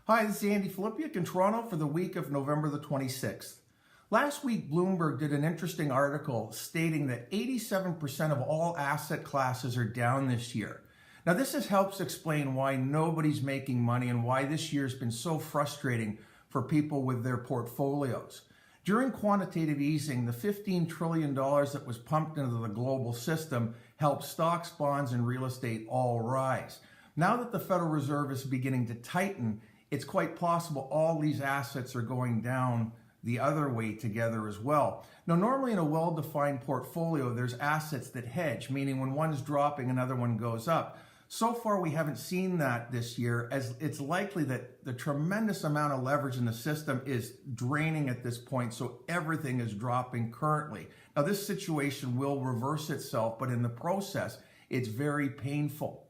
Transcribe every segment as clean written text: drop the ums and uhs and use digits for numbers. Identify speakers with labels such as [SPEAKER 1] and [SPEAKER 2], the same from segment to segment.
[SPEAKER 1] Hi, this is Andy Filipiuk in Toronto for the week of November the 26th. Last week, Bloomberg did an interesting article stating that 87% of all asset classes are down this year. Now, this helps explain why nobody's making money and why this year's been so frustrating for people with their portfolios. During quantitative easing, the $15 trillion that was pumped into the global system helped stocks, bonds, and real estate all rise. Now that the Federal Reserve is beginning to tighten, it's quite possible all these assets are going down the other way together as well. Now, normally in a well-defined portfolio, there's assets that hedge, meaning when one's dropping, another one goes up. So far, we haven't seen that this year, as it's likely that the tremendous amount of leverage in the system is draining at this point, so everything is dropping currently. Now, this situation will reverse itself, but in the process, it's very painful.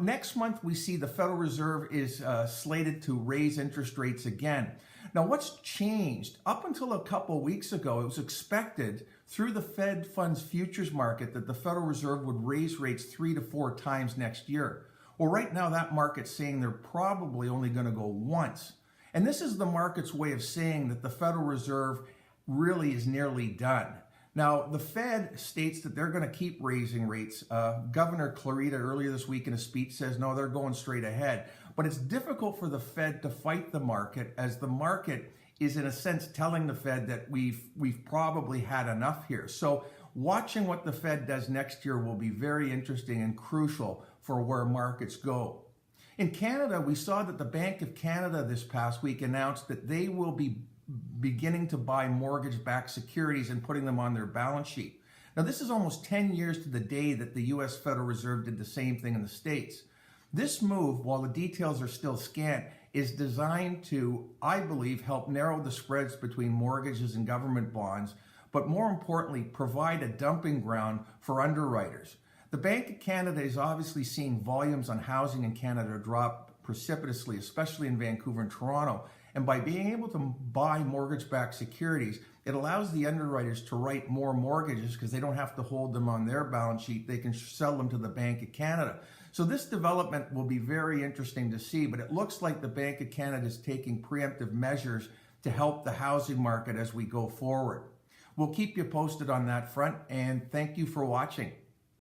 [SPEAKER 1] Next month, we see the Federal Reserve is slated to raise interest rates again. Now, what's changed? Up until a couple of weeks ago, it was expected through the Fed funds futures market that the Federal Reserve would raise rates 3 to 4 times next year. Well, right now, that market's saying they're probably only going to go once. And this is the market's way of saying that the Federal Reserve really is nearly done. Now, the Fed states that they're going to keep raising rates. Governor Clarida earlier this week in a speech says, no, they're going straight ahead. But it's difficult for the Fed to fight the market, as the market is in a sense telling the Fed that we've probably had enough here. So watching what the Fed does next year will be very interesting and crucial for where markets go. In Canada, we saw that the Bank of Canada this past week announced that they will be beginning to buy mortgage-backed securities and putting them on their balance sheet. Now, this is almost 10 years to the day that the U.S. Federal Reserve did the same thing in the States. This move, while the details are still scant, is designed to, I believe, help narrow the spreads between mortgages and government bonds, but more importantly, provide a dumping ground for underwriters. The Bank of Canada is obviously seeing volumes on housing in Canada drop precipitously, especially in Vancouver and Toronto. And by being able to buy mortgage-backed securities, it allows the underwriters to write more mortgages because they don't have to hold them on their balance sheet. They can sell them to the Bank of Canada. So this development will be very interesting to see, but it looks like the Bank of Canada is taking preemptive measures to help the housing market as we go forward. We'll keep you posted on that front, and thank you for watching.